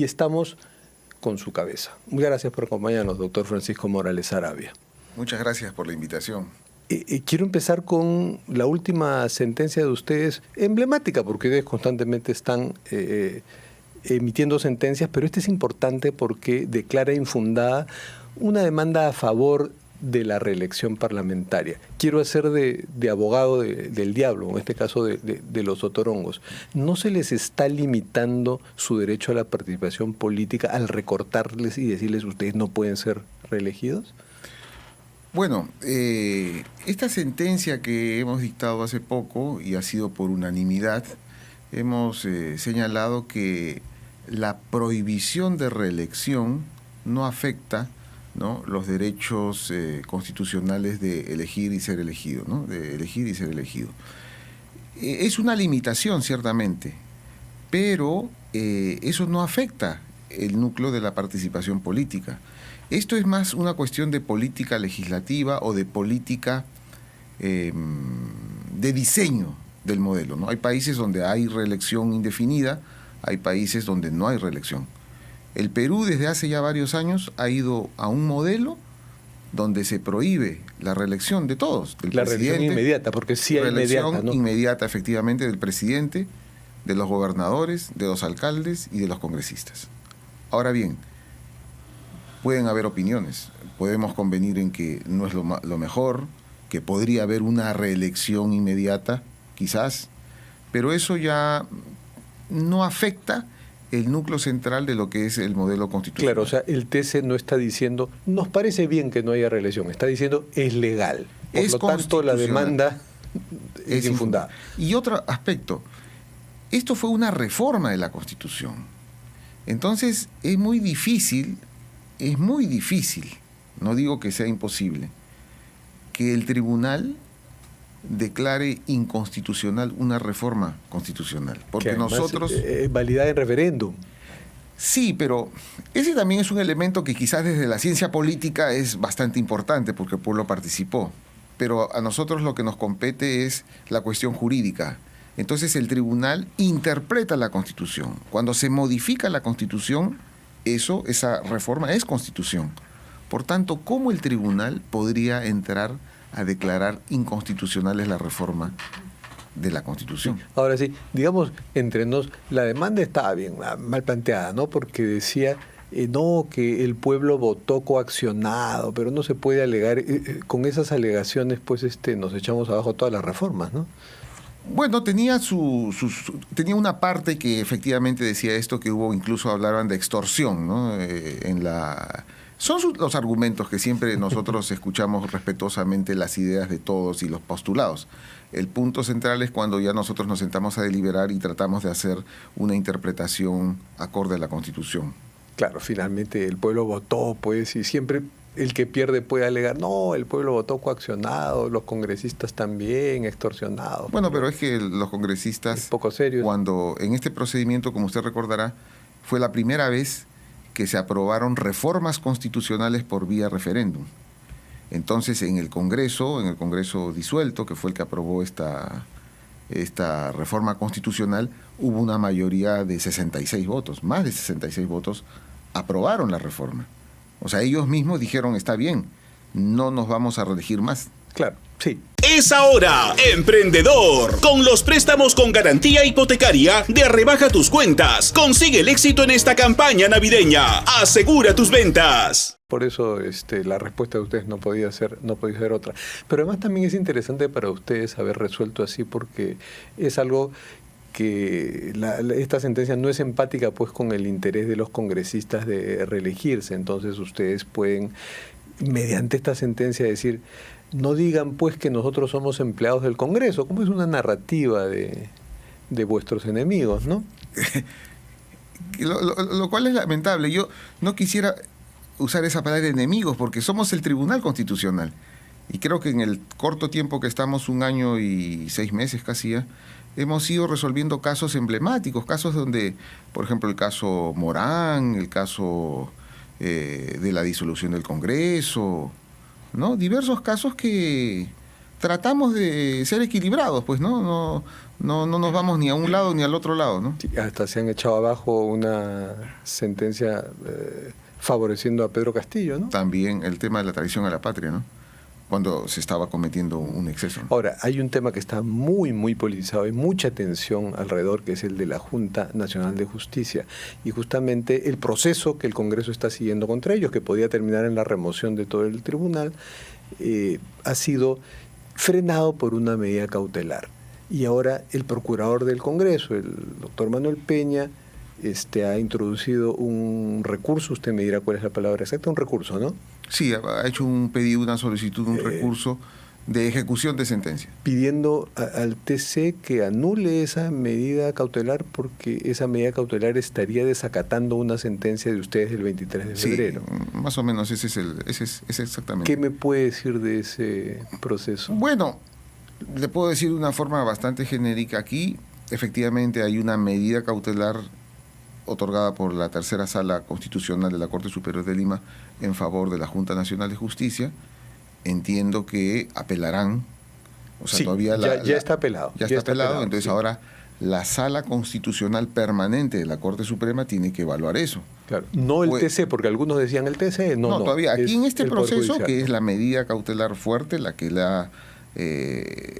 y estamos con su cabeza. Muchas gracias por acompañarnos, doctor Francisco Morales Arabia. Muchas gracias por la invitación. Quiero empezar con la última sentencia de ustedes, emblemática, porque ustedes constantemente están emitiendo sentencias, pero esta es importante porque declara infundada una demanda a favor de la reelección parlamentaria. Quiero hacer de abogado del diablo, en este caso de los otorongos. ¿No se les está limitando su derecho a la participación política al recortarles y decirles ustedes no pueden ser reelegidos? Bueno, esta sentencia que hemos dictado hace poco y ha sido por unanimidad, hemos señalado que la prohibición de reelección no afecta, ¿no?, los derechos constitucionales de elegir y ser elegido, ¿no?, de elegir y ser elegido. Es una limitación, ciertamente, pero eso no afecta el núcleo de la participación política. Esto es más una cuestión de política legislativa o de política de diseño del modelo, ¿no? Hay países donde hay reelección indefinida, hay países donde no hay reelección. El Perú desde hace ya varios años ha ido a un modelo donde se prohíbe la reelección de todos, del la presidente. Reelección inmediata, porque sí hay inmediata, ¿no? Inmediata, efectivamente, del presidente, de los gobernadores, de los alcaldes y de los congresistas. Ahora bien, pueden haber opiniones, podemos convenir en que no es lo mejor, que podría haber una reelección inmediata, quizás, pero eso ya no afecta el núcleo central de lo que es el modelo constitucional. Claro, o sea, el TC no está diciendo, nos parece bien que no haya reelección, está diciendo, es legal. Por lo tanto, la demanda es infundada. Y otro aspecto, esto fue una reforma de la Constitución. Entonces, es muy difícil, no digo que sea imposible, que el tribunal declare inconstitucional una reforma constitucional. Porque nosotros... validada en referéndum. Sí, pero ese también es un elemento que quizás desde la ciencia política es bastante importante porque el pueblo participó. Pero a nosotros lo que nos compete es la cuestión jurídica. Entonces el tribunal interpreta la Constitución. Cuando se modifica la Constitución, esa reforma es Constitución. Por tanto, ¿cómo el tribunal podría entrar a declarar inconstitucionales la reforma de la Constitución? Ahora sí, digamos, entre nos, la demanda estaba bien, mal planteada, ¿no? Porque decía, no, que el pueblo votó coaccionado, pero no se puede alegar, con esas alegaciones, pues nos echamos abajo todas las reformas, ¿no? Bueno, tenía una parte que efectivamente decía esto, que incluso hablaban de extorsión, ¿no? Son los argumentos que siempre nosotros escuchamos respetuosamente, las ideas de todos y los postulados. El punto central es cuando ya nosotros nos sentamos a deliberar y tratamos de hacer una interpretación acorde a la Constitución. Claro, finalmente el pueblo votó, pues, y siempre el que pierde puede alegar, no, el pueblo votó coaccionado, los congresistas también, extorsionados. Bueno, pero es que los congresistas, poco serios, cuando en este procedimiento, como usted recordará, fue la primera vez que se aprobaron reformas constitucionales por vía referéndum. Entonces, en el Congreso disuelto, que fue el que aprobó esta reforma constitucional, hubo una mayoría de 66 votos, más de 66 votos aprobaron la reforma. O sea, ellos mismos dijeron, está bien, no nos vamos a reelegir más. Claro, sí. Es ahora, emprendedor. Con los préstamos con garantía hipotecaria de Rebaja tus Cuentas. Consigue el éxito en esta campaña navideña. Asegura tus ventas. Por eso la respuesta de ustedes no podía ser otra. Pero además también es interesante para ustedes haber resuelto así, porque es algo que esta sentencia no es empática pues con el interés de los congresistas de reelegirse. Entonces ustedes pueden, mediante esta sentencia, decir, no digan pues que nosotros somos empleados del Congreso, como es una narrativa de vuestros enemigos, ¿no? Lo cual es lamentable. Yo no quisiera usar esa palabra de enemigos, porque somos el Tribunal Constitucional. Y creo que en el corto tiempo que estamos, 1 año y 6 meses casi ya, hemos ido resolviendo casos emblemáticos, casos donde, por ejemplo, el caso Morán, el caso de la disolución del Congreso, ¿no? Diversos casos que tratamos de ser equilibrados, pues, ¿no? no nos vamos ni a un lado ni al otro lado, ¿no? Sí, hasta se han echado abajo una sentencia favoreciendo a Pedro Castillo, ¿no? También el tema de la traición a la patria, ¿no? Cuando se estaba cometiendo un exceso, ¿no? Ahora, hay un tema que está muy, muy politizado, hay mucha tensión alrededor, que es el de la Junta Nacional de Justicia. Y justamente el proceso que el Congreso está siguiendo contra ellos, que podía terminar en la remoción de todo el tribunal, ha sido frenado por una medida cautelar. Y ahora el procurador del Congreso, el doctor Manuel Peña, ha introducido un recurso, usted me dirá cuál es la palabra exacta, un recurso, ¿no? Sí, ha hecho un pedido, una solicitud, un recurso de ejecución de sentencia. Pidiendo al TC que anule esa medida cautelar, porque esa medida cautelar estaría desacatando una sentencia de ustedes del 23 de febrero. Sí, más o menos ese es exactamente. ¿Qué me puede decir de ese proceso? Bueno, le puedo decir de una forma bastante genérica aquí. Efectivamente hay una medida cautelar otorgada por la tercera sala constitucional de la Corte Superior de Lima en favor de la Junta Nacional de Justicia. Entiendo que apelarán, o sea, sí, todavía ya está apelado. Ya está apelado, entonces sí. Ahora la Sala Constitucional Permanente de la Corte Suprema tiene que evaluar eso. Claro, no el TC, porque algunos decían el TC, no, todavía. Aquí en este proceso, que ¿no? es la medida cautelar fuerte, la que le ha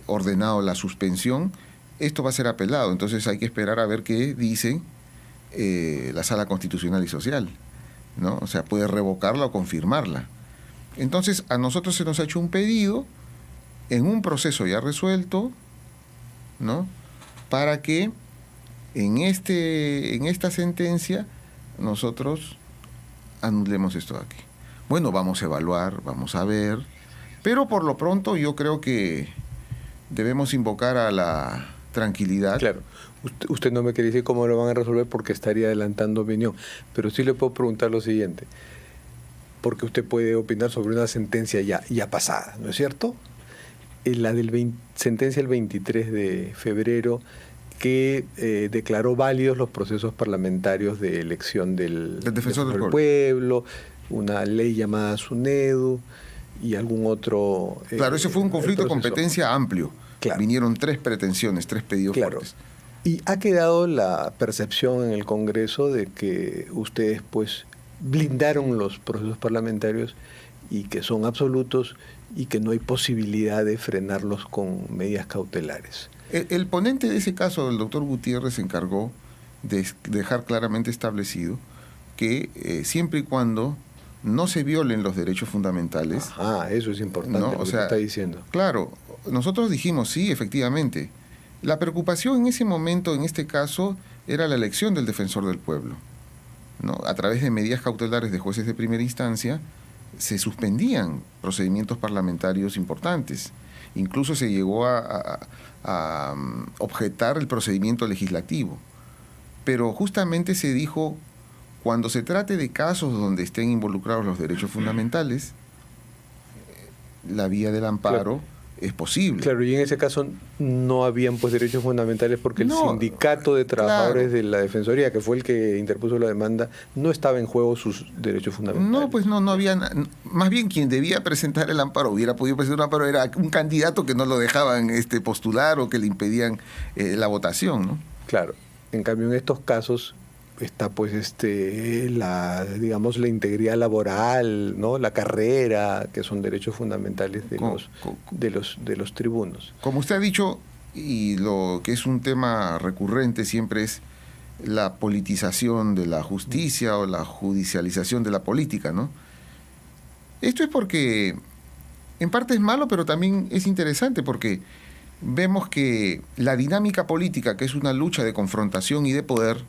ordenado la suspensión, esto va a ser apelado, entonces hay que esperar a ver qué dicen la Sala Constitucional y Social, ¿no? O sea, puede revocarla o confirmarla. Entonces, a nosotros se nos ha hecho un pedido en un proceso ya resuelto, ¿no? Para que en esta sentencia nosotros anulemos esto de aquí. Bueno, vamos a evaluar, vamos a ver, pero por lo pronto yo creo que debemos invocar a la tranquilidad. Claro. Usted no me quiere decir cómo lo van a resolver porque estaría adelantando opinión, pero sí le puedo preguntar lo siguiente, porque usted puede opinar sobre una sentencia ya pasada, ¿no es cierto? La sentencia del 23 de febrero que declaró válidos los procesos parlamentarios de elección del defensor del pueblo, una ley llamada SUNEDU y algún otro... claro, ese fue un conflicto de competencia amplio. Claro. Vinieron 3 pretensiones, 3 pedidos fuertes. Y ha quedado la percepción en el Congreso de que ustedes pues blindaron los procesos parlamentarios y que son absolutos y que no hay posibilidad de frenarlos con medidas cautelares. El ponente de ese caso, el doctor Gutiérrez, se encargó de dejar claramente establecido que siempre y cuando no se violen los derechos fundamentales... Eso es importante, ¿no? Lo que está diciendo. Claro, nosotros dijimos, sí, efectivamente. La preocupación en ese momento, en este caso, era la elección del defensor del pueblo, ¿no? A través de medidas cautelares de jueces de primera instancia, se suspendían procedimientos parlamentarios importantes. Incluso se llegó a objetar el procedimiento legislativo. Pero justamente se dijo, cuando se trate de casos donde estén involucrados los derechos fundamentales, la vía del amparo es posible. Claro, y en ese caso no habían pues derechos fundamentales porque el sindicato de trabajadores de la Defensoría, que fue el que interpuso la demanda, no estaba en juego sus derechos fundamentales. No, pues no había... Más bien quien debía presentar el amparo, hubiera podido presentar un amparo, era un candidato que no lo dejaban postular o que le impedían la votación, ¿no? Claro. En cambio, en estos casos está pues la integridad laboral, ¿no? La carrera, que son derechos fundamentales de los tribunos. Como usted ha dicho, y lo que es un tema recurrente siempre es la politización de la justicia o la judicialización de la política, ¿no? Esto es porque en parte es malo, pero también es interesante porque vemos que la dinámica política, que es una lucha de confrontación y de poder,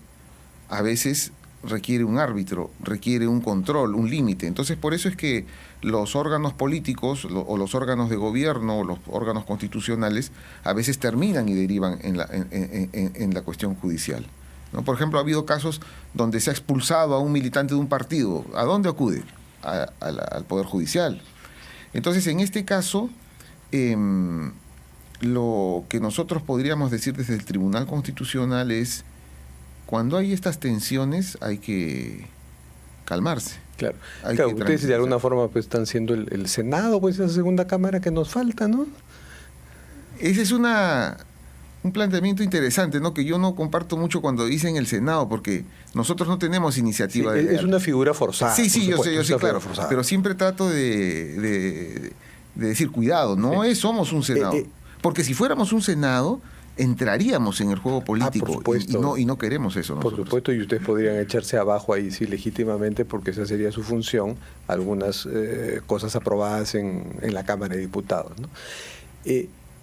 a veces requiere un árbitro, requiere un control, un límite. Entonces, por eso es que los órganos políticos o los órganos de gobierno o los órganos constitucionales a veces terminan y derivan en la cuestión judicial, ¿no? Por ejemplo, ha habido casos donde se ha expulsado a un militante de un partido. ¿A dónde acude? Al Poder Judicial. Entonces, en este caso, lo que nosotros podríamos decir desde el Tribunal Constitucional es: cuando hay estas tensiones hay que calmarse. Claro, ustedes de alguna forma pues están siendo el Senado, pues esa segunda cámara que nos falta, ¿no? Esa es una un planteamiento interesante, ¿no? Que yo no comparto mucho cuando dicen el Senado, porque nosotros no tenemos iniciativa. Sí, es una figura forzada. Sí, yo sé, claro. Forzada. Pero siempre trato de decir, cuidado, no somos un Senado. Porque si fuéramos un Senado, entraríamos en el juego político y no queremos eso nosotros. Por supuesto, y ustedes podrían echarse abajo ahí sí legítimamente, porque esa sería su función, algunas cosas aprobadas en la Cámara de Diputados, ¿no?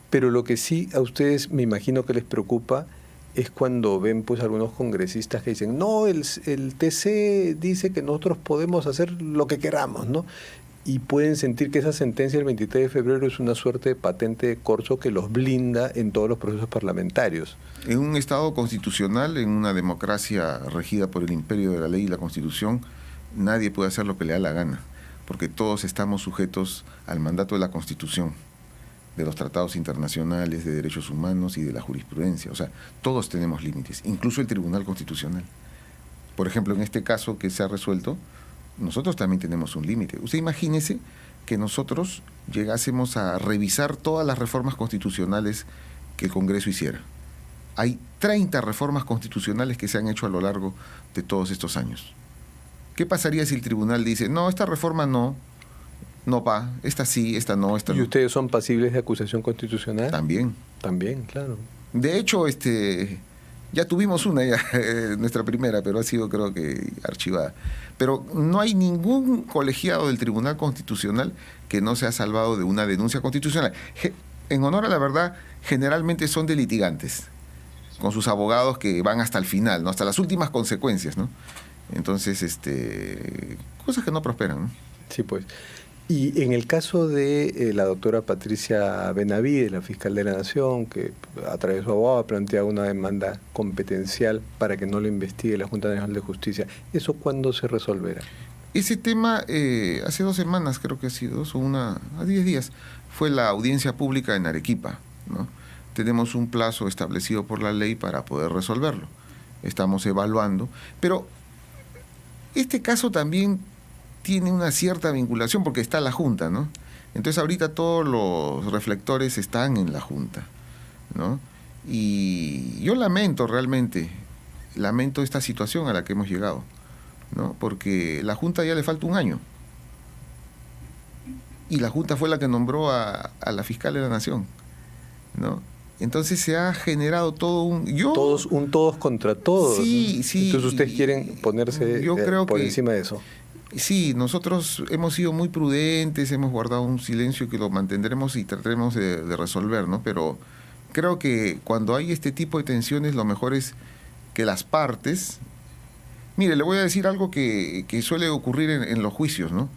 Pero lo que sí a ustedes me imagino que les preocupa es cuando ven pues algunos congresistas que dicen, no, el TC dice que nosotros podemos hacer lo que queramos, ¿no? Y pueden sentir que esa sentencia del 23 de febrero es una suerte de patente de corso que los blinda en todos los procesos parlamentarios. En un Estado constitucional, en una democracia regida por el imperio de la ley y la Constitución, nadie puede hacer lo que le da la gana, porque todos estamos sujetos al mandato de la Constitución, de los tratados internacionales de derechos humanos y de la jurisprudencia. O sea, todos tenemos límites, incluso el Tribunal Constitucional. Por ejemplo, en este caso que se ha resuelto, nosotros también tenemos un límite. Usted imagínese que nosotros llegásemos a revisar todas las reformas constitucionales que el Congreso hiciera. Hay 30 reformas constitucionales que se han hecho a lo largo de todos estos años. ¿Qué pasaría si el tribunal dice, no, esta reforma no va, esta sí, esta no, esta no? ¿Y ustedes son pasibles de acusación constitucional? También. También, claro. De hecho, ya tuvimos una, nuestra primera, pero ha sido, creo que, archivada. Pero no hay ningún colegiado del Tribunal Constitucional que no se ha salvado de una denuncia constitucional. En honor a la verdad, generalmente son de litigantes, con sus abogados que van hasta el final, ¿no? Hasta las últimas consecuencias, ¿no? Entonces, cosas que no prosperan, ¿no? Sí, pues. Y en el caso de la doctora Patricia Benavides, la fiscal de la Nación, que a través de su abogado ha planteado una demanda competencial para que no lo investigue la Junta Nacional de Justicia, ¿eso cuándo se resolverá? Ese tema, hace 2 semanas, creo que ha sido, a 10 días, fue la audiencia pública en Arequipa, ¿no? Tenemos un plazo establecido por la ley para poder resolverlo. Estamos evaluando, pero este caso también tiene una cierta vinculación porque está la Junta, ¿no? Entonces ahorita todos los reflectores están en la Junta, ¿no? Y yo realmente lamento esta situación a la que hemos llegado, ¿no? Porque la Junta ya le falta 1 año. Y la Junta fue la que nombró a la fiscal de la Nación, ¿no? Entonces se ha generado todo todos contra todos. Sí, sí. Entonces ustedes quieren ponerse por encima de eso. Sí, nosotros hemos sido muy prudentes, hemos guardado un silencio que lo mantendremos y trataremos de resolver, ¿no? Pero creo que cuando hay este tipo de tensiones, lo mejor es que las partes... Mire, le voy a decir algo que suele ocurrir en los juicios, ¿no?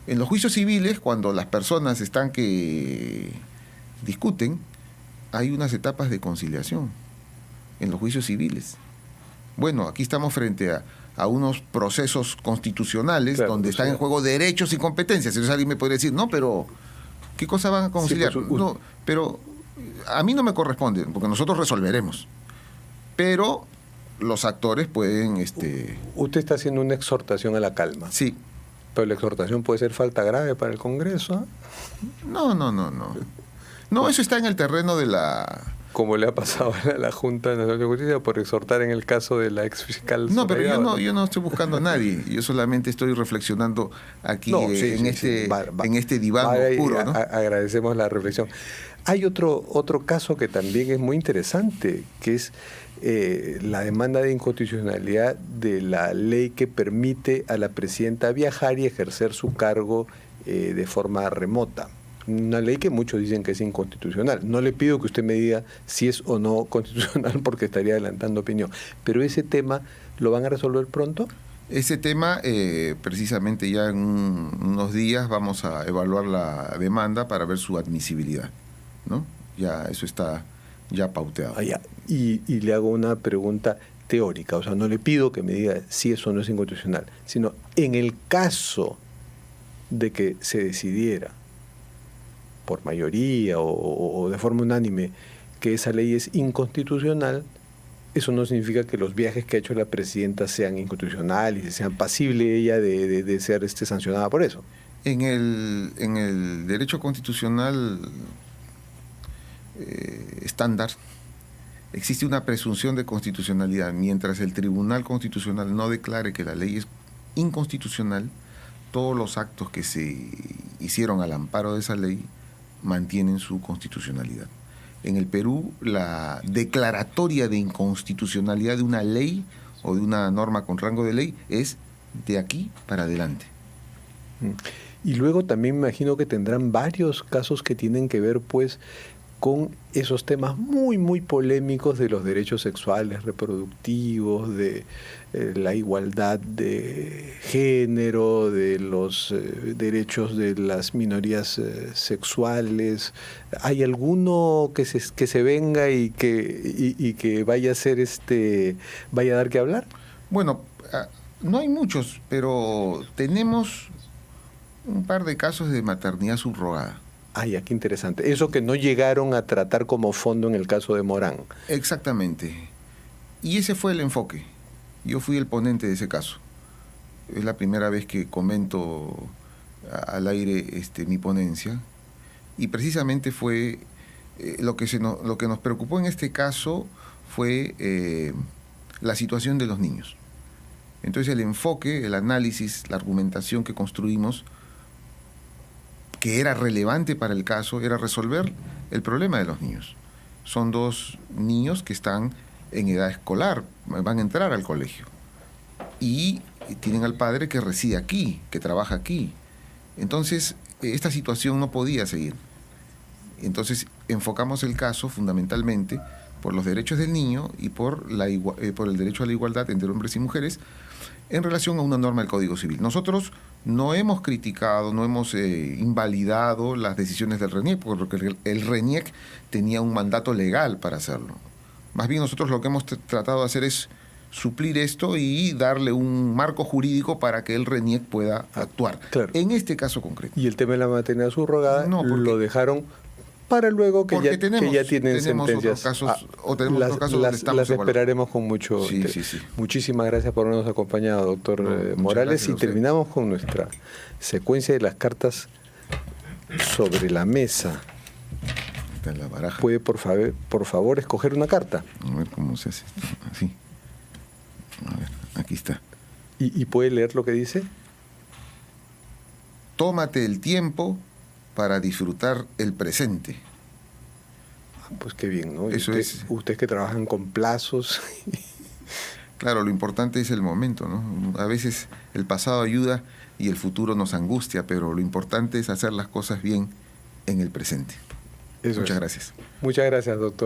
En los juicios civiles, cuando las personas están que discuten, hay unas etapas de conciliación en los juicios civiles. Bueno, aquí estamos frente a unos procesos constitucionales, claro, donde están en juego derechos y competencias. Entonces alguien me podría decir, no, pero ¿qué cosa van a conciliar? Sí, pues, no, pero a mí no me corresponde, porque nosotros resolveremos. Pero los actores pueden... Usted está haciendo una exhortación a la calma. Sí. Pero la exhortación puede ser falta grave para el Congreso, ¿eh? No. No, eso está en el terreno de la... Como le ha pasado a la Junta Nacional de Justicia por exhortar en el caso de la ex fiscal. No, pero yo no estoy buscando a nadie. Yo solamente estoy reflexionando aquí en este diván oscuro, ¿no? Agradecemos la reflexión. Hay otro caso que también es muy interesante, que es la demanda de inconstitucionalidad de la ley que permite a la presidenta viajar y ejercer su cargo de forma remota. Una ley que muchos dicen que es inconstitucional. No le pido que usted me diga si es o no constitucional porque estaría adelantando opinión. Pero ese tema, ¿lo van a resolver pronto? Ese tema, precisamente ya en unos días vamos a evaluar la demanda para ver su admisibilidad, ¿no? Ya eso está ya pauteado. Y le hago una pregunta teórica. O sea, no le pido que me diga si eso no es inconstitucional, sino en el caso de que se decidiera por mayoría o de forma unánime que esa ley es inconstitucional, eso no significa que los viajes que ha hecho la presidenta sean inconstitucionales y sean pasibles ella de ser sancionada por eso. En el derecho constitucional estándar existe una presunción de constitucionalidad. Mientras el Tribunal Constitucional no declare que la ley es inconstitucional, todos los actos que se hicieron al amparo de esa ley mantienen su constitucionalidad. En el Perú, la declaratoria de inconstitucionalidad de una ley o de una norma con rango de ley es de aquí para adelante. Y luego también me imagino que tendrán varios casos que tienen que ver pues con esos temas muy, muy polémicos de los derechos sexuales, reproductivos, de la igualdad de género, de los derechos de las minorías sexuales. ¿Hay alguno que se venga y que vaya a ser vaya a dar que hablar? Bueno, no hay muchos, pero tenemos un par de casos de maternidad subrogada. Ay, qué interesante. Eso que no llegaron a tratar como fondo en el caso de Morán. Exactamente. Y ese fue el enfoque. Yo fui el ponente de ese caso. Es la primera vez que comento al aire mi ponencia. Y precisamente fue lo que nos preocupó en este caso fue la situación de los niños. Entonces el enfoque, el análisis, la argumentación que construimos, que era relevante para el caso, era resolver el problema de los niños. Son 2 niños que están en edad escolar, van a entrar al colegio. Y tienen al padre que reside aquí, que trabaja aquí. Entonces, esta situación no podía seguir. Entonces, enfocamos el caso fundamentalmente por los derechos del niño y por el derecho a la igualdad entre hombres y mujeres en relación a una norma del Código Civil. Nosotros no hemos criticado, no hemos invalidado las decisiones del RENIEC, porque el RENIEC tenía un mandato legal para hacerlo. Más bien nosotros lo que hemos tratado de hacer es suplir esto y darle un marco jurídico para que el RENIEC pueda actuar. Claro. En este caso concreto. Y el tema de la maternidad subrogada lo dejaron para luego que ya tienen sentencias. Otros casos donde estamos las esperaremos con mucho interés. Sí. Muchísimas gracias por habernos acompañado, doctor Morales. Y terminamos con nuestra secuencia de las cartas sobre la mesa. Está en la baraja. ¿Puede, por favor, escoger una carta? A ver cómo se hace esto. Así. A ver, aquí está. ¿Y puede leer lo que dice? Tómate el tiempo para disfrutar el presente. Pues qué bien, ¿no? Eso es. Ustedes que trabajan con plazos. Claro, lo importante es el momento, ¿no? A veces el pasado ayuda y el futuro nos angustia, pero lo importante es hacer las cosas bien en el presente. Muchas gracias. Muchas gracias, doctor.